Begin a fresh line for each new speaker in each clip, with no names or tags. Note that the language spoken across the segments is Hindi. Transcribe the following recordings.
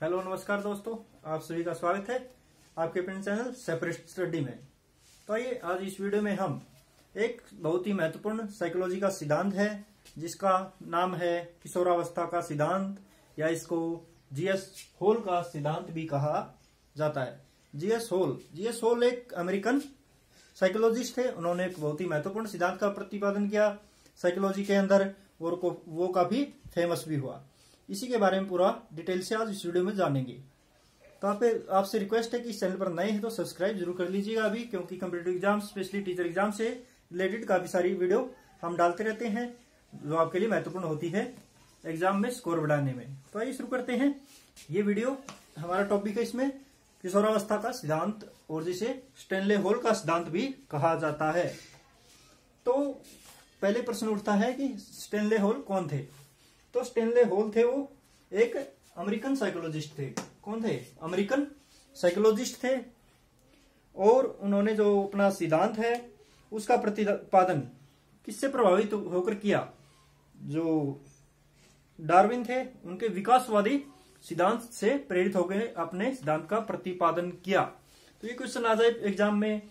हेलो नमस्कार दोस्तों, आप सभी का स्वागत है आपके अपने चैनल सेपरेट स्टडी में। तो आइए आज इस वीडियो में हम एक बहुत ही महत्वपूर्ण साइकोलॉजी का सिद्धांत है जिसका नाम है किशोरावस्था का सिद्धांत, या इसको जीएस होल का सिद्धांत भी कहा जाता है। जीएस होल एक अमेरिकन साइकोलॉजिस्ट थे। उन्होंने एक बहुत ही महत्वपूर्ण सिद्धांत का प्रतिपादन किया साइकोलॉजी के अंदर, और वो काफी फेमस भी हुआ। इसी के बारे में पूरा डिटेल से आज इस वीडियो में जानेंगे। तो आपसे रिक्वेस्ट है कि इस चैनल पर नए हैं तो सब्सक्राइब जरूर कर लीजिएगा अभी, क्योंकि competitive exam specially teacher exam से रिलेटेड काफी सारी वीडियो हम डालते रहते हैं जो आपके लिए महत्वपूर्ण होती है एग्जाम में स्कोर बढ़ाने में। तो आइए शुरू करते हैं। ये वीडियो हमारा टॉपिक है इसमें किशोरावस्था का सिद्धांत, और जिसे स्टैनले होल का सिद्धांत भी कहा जाता है। तो पहले प्रश्न उठता है कि स्टैनले होल कौन थे। तो स्टैनले होल थे वो एक अमेरिकन साइकोलॉजिस्ट थे। कौन थे? अमेरिकन साइकोलॉजिस्ट थे। और उन्होंने जो अपना सिद्धांत है उसका प्रतिपादन किससे प्रभावित होकर किया? जो डार्विन थे उनके विकासवादी सिद्धांत से प्रेरित होकर अपने सिद्धांत का प्रतिपादन किया। तो ये क्वेश्चन आ जाए एग्जाम में।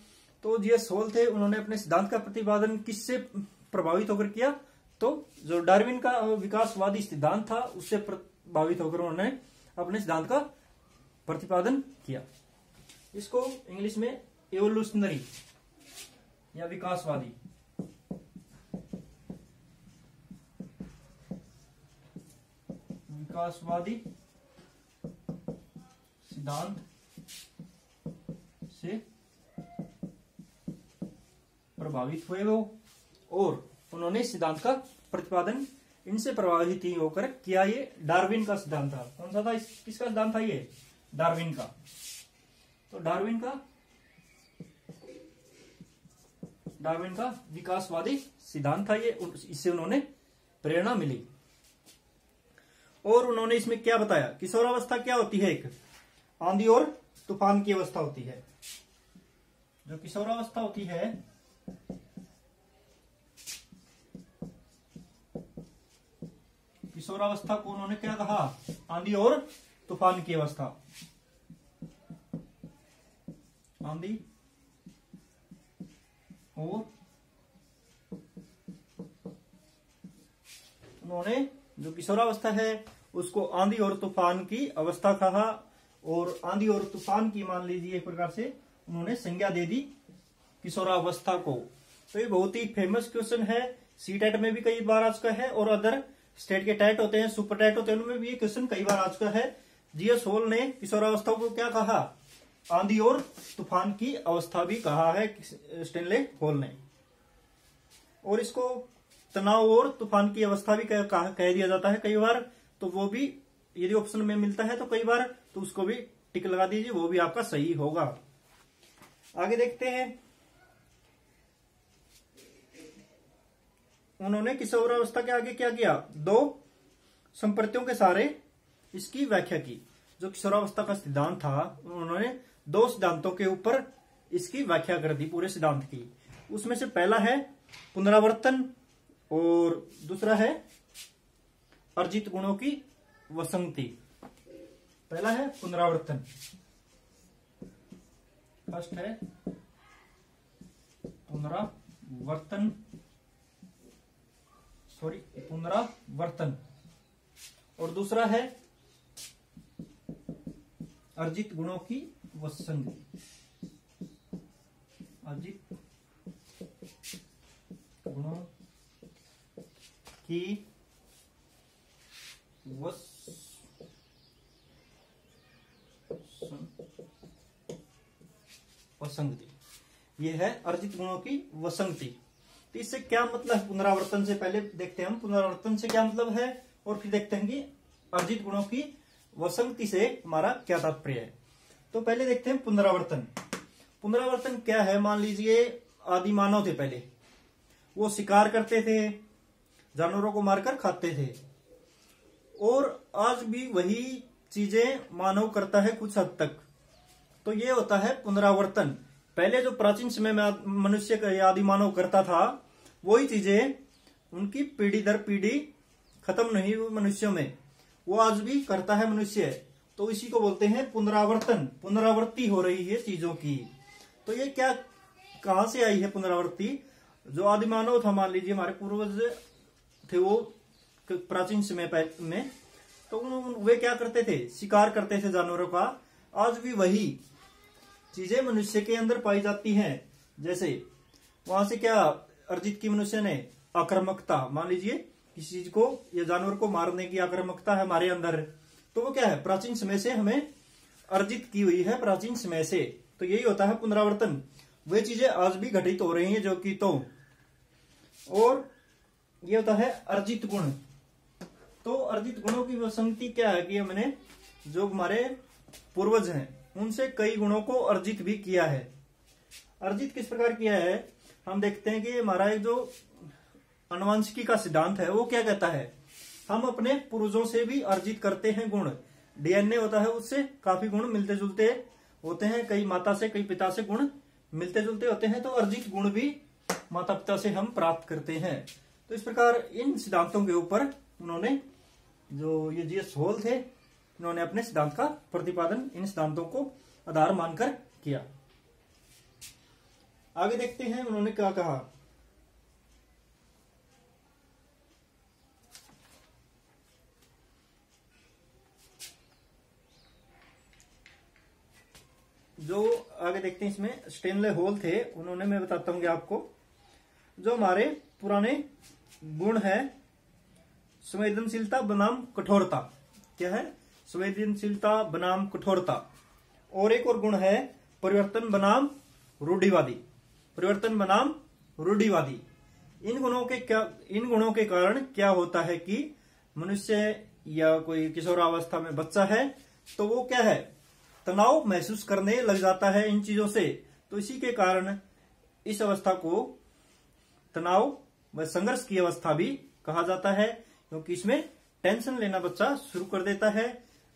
तो जीएस होल थे, उन्होंने अपने सिद्धांत का प्रतिपादन किससे प्रभावित होकर किया? तो जो डार्विन का विकासवादी सिद्धांत था उससे प्रभावित होकर उन्होंने अपने सिद्धांत का प्रतिपादन किया। इसको इंग्लिश में एवोल्यूशनरी या विकासवादी सिद्धांत से प्रभावित हुए वो, और उन्होंने सिद्धांत का प्रतिपादन इनसे प्रभावित ही होकर किया। ये डार्विन का सिद्धांत था। कौन सा था? किसका सिद्धांत था? ये डार्विन का। तो डार्विन का विकासवादी सिद्धांत था ये, इससे उन्होंने प्रेरणा मिली। और उन्होंने इसमें क्या बताया? किशोरावस्था क्या होती है? एक आंधी और तूफान की अवस्था होती है। जो किशोरावस्था होती है किशोरावस्था को उन्होंने क्या कहा? आंधी और तूफान की अवस्था। आंधी और उन्होंने जो किशोरावस्था है उसको आंधी और तूफान की अवस्था कहा। और आंधी और तूफान की मान लीजिए एक प्रकार से उन्होंने संज्ञा दे दी किशोरावस्था को। तो ये बहुत ही फेमस क्वेश्चन है। सीटेट में भी कई बार आ चुका है, और अदर स्टेट के टेट होते हैं, सुपर टेट होते हैं, उनमें भी ये क्वेश्चन कई बार आ चुका है। जीएस होल ने किशोरावस्था को क्या कहा? आंधी और तूफान की अवस्था भी कहा है स्टैनले होल ने। और इसको तनाव और तूफान की अवस्था भी कह दिया जाता है कई बार। तो वो भी यदि ऑप्शन में मिलता है तो कई बार, तो उसको भी टिक लगा दीजिए, वो भी आपका सही होगा। आगे देखते हैं। उन्होंने किशोरावस्था के आगे क्या किया? दो संप्रतियों के सहारे इसकी व्याख्या की। जो किशोरावस्था का सिद्धांत था उन्होंने दो सिद्धांतों के ऊपर इसकी व्याख्या कर दी, पूरे सिद्धांत की। उसमें से पहला है पुनरावर्तन और दूसरा है अर्जित गुणों की वसंगति। पहला है पुनरावर्तन, फर्स्ट है पुनरावर्तन, और दूसरा है अर्जित गुणों की वसंगति। अर्जित गुणों की वसंगति, ये है अर्जित गुणों की वसंगति। तो इससे क्या मतलब है? पुनरावर्तन से पहले देखते हैं हम पुनरावर्तन से क्या मतलब है, और फिर देखते हैं कि अर्जित गुणों की वसंगति से हमारा क्या तात्पर्य है। तो पहले देखते हैं पुनरावर्तन। पुनरावर्तन क्या है? मान लीजिए आदि मानव थे, पहले वो शिकार करते थे, जानवरों को मारकर खाते थे, और आज भी वही चीजें मानव करता है कुछ हद तक। तो ये होता है पुनरावर्तन। पहले जो प्राचीन समय में मनुष्य आदि मानव करता था वही चीजें उनकी पीढ़ी दर पीढ़ी खत्म नहीं हुई मनुष्यों में, वो आज भी करता है मनुष्य। तो इसी को बोलते हैं पुनरावर्तन, पुनरावृत्ति हो रही है चीजों की। तो ये क्या, कहां से आई है पुनरावृत्ति? जो आदिमानव था, मान लीजिए हमारे पूर्वज थे वो प्राचीन समय में, तो वे क्या करते थे? शिकार करते थे जानवरों का। आज भी वही चीजें मनुष्य के अंदर पाई जाती हैं। जैसे वहां से क्या अर्जित की मनुष्य ने? आक्रामकता। मान लीजिए किसी चीज को या जानवर को मारने की आक्रामकता है हमारे अंदर, तो वो क्या है? प्राचीन समय से हमें अर्जित की हुई है, प्राचीन समय से। तो यही होता है पुनरावर्तन। वे चीजें आज भी घटित हो रही हैं जो कि तो, और ये होता है अर्जित गुण। तो अर्जित गुणों की संगति क्या है कि हमने जो हमारे पूर्वज हैं उनसे कई गुणों को अर्जित भी किया है। अर्जित किस प्रकार किया है? हम देखते हैं कि हमारा एक जो आनुवंशिकी का सिद्धांत है वो क्या कहता है? हम अपने पूर्वजों से भी अर्जित करते हैं गुण। डीएनए होता है, उससे काफी गुण मिलते जुलते होते हैं। कई माता से, कई पिता से गुण मिलते जुलते होते हैं, तो अर्जित गुण भी माता पिता से हम प्राप्त करते हैं। तो इस प्रकार इन सिद्धांतों के ऊपर उन्होंने, जो ये जीएस होल थे, उन्होंने अपने सिद्धांत का प्रतिपादन इन सिद्धांतों को आधार मानकर किया। आगे देखते हैं उन्होंने क्या कहा। जो आगे देखते हैं इसमें स्टेनले होल थे, उन्होंने, मैं बताता हूं आपको, जो हमारे पुराने गुण है संवेदनशीलता बनाम कठोरता। क्या है? संवेदनशीलता बनाम कठोरता। और एक और गुण है परिवर्तन बनाम रूढ़िवादी। परिवर्तन बनाम रूढ़िवादी। इन गुणों के कारण क्या होता है कि मनुष्य या कोई किशोरावस्था में बच्चा है तो वो क्या है? तनाव महसूस करने लग जाता है इन चीजों से। तो इसी के कारण इस अवस्था को तनाव व संघर्ष की अवस्था भी कहा जाता है, क्योंकि इसमें टेंशन लेना बच्चा शुरू कर देता है।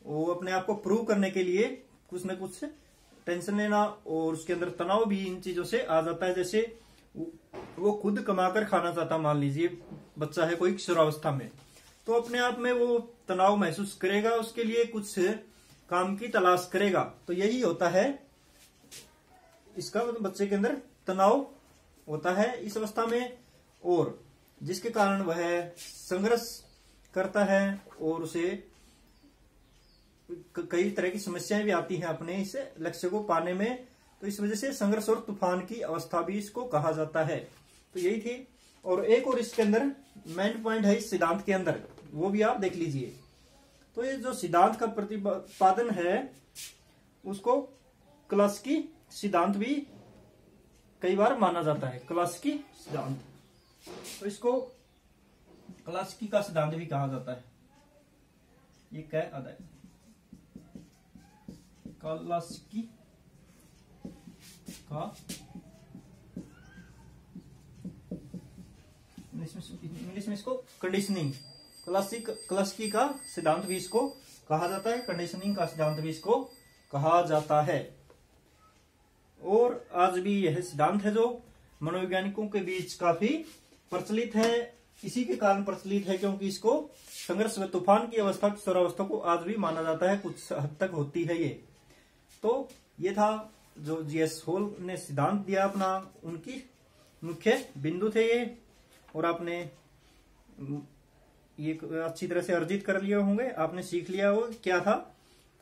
वो अपने आप को प्रूव करने के लिए कुछ न कुछ टेंशन लेना, और उसके अंदर तनाव भी इन चीजों से आ जाता है। जैसे वो खुद कमाकर खाना चाहता, मान लीजिए बच्चा है कोई किशोरावस्था में, तो अपने आप में वो तनाव महसूस करेगा, उसके लिए कुछ काम की तलाश करेगा। तो यही होता है इसका, बच्चे के अंदर तनाव होता है इस अवस्था में, और जिसके कारण वह संघर्ष करता है और उसे कई तरह की समस्याएं भी आती हैं अपने इस लक्ष्य को पाने में। तो इस वजह से संघर्ष और तूफान की अवस्था भी इसको कहा जाता है। तो यही थी। और एक और इसके अंदर मेन पॉइंट है इस सिद्धांत के अंदर, वो भी आप देख लीजिए। तो ये जो सिद्धांत का प्रतिपादन है उसको क्लासिकी सिद्धांत भी कई बार माना जाता है। क्लासिकी सिद्धांत, तो इसको क्लासिकी का सिद्धांत भी कहा जाता है। ये क्या है? क्लासिकी का, इंग्लिश में इसको कंडीशनिंग, क्लासिकी का सिद्धांत भी इसको कहा जाता है, कंडीशनिंग का सिद्धांत भी इसको कहा जाता है। और आज भी यह सिद्धांत है जो मनोवैज्ञानिकों के बीच काफी प्रचलित है। इसी के कारण प्रचलित है क्योंकि इसको संघर्ष व तूफान की अवस्था, किशोरावस्था को आज भी माना जाता है, कुछ हद तक होती है ये। तो ये था जो जीएस होल ने सिद्धांत दिया अपना, उनकी मुख्य बिंदु थे ये। और आपने ये अच्छी तरह से अर्जित कर लिए होंगे, आपने सीख लिया हो क्या था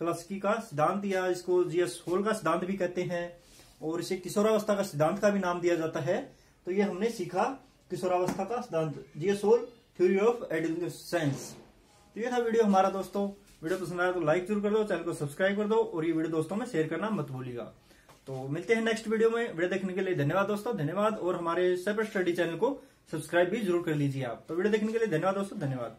क्लासिकी का सिद्धांत, या इसको जीएस होल का सिद्धांत भी कहते हैं, और इसे किशोरावस्था का सिद्धांत का भी नाम दिया जाता है। तो ये हमने सीखा किशोरावस्था का सिद्धांत, GS Hall, theory of adolescence. तो ये था वीडियो हमारा दोस्तों। वीडियो पसंद आया तो लाइक जरूर कर दो, चैनल को सब्सक्राइब कर दो, और ये वीडियो दोस्तों में शेयर करना मत भूलिएगा। तो मिलते हैं नेक्स्ट वीडियो में। वीडियो देखने के लिए धन्यवाद दोस्तों, धन्यवाद। और हमारे सेपरेट स्टडी चैनल को सब्सक्राइब भी जरूर कर लीजिए आप। तो वीडियो देखने के लिए धन्यवाद दोस्तों, धन्यवाद।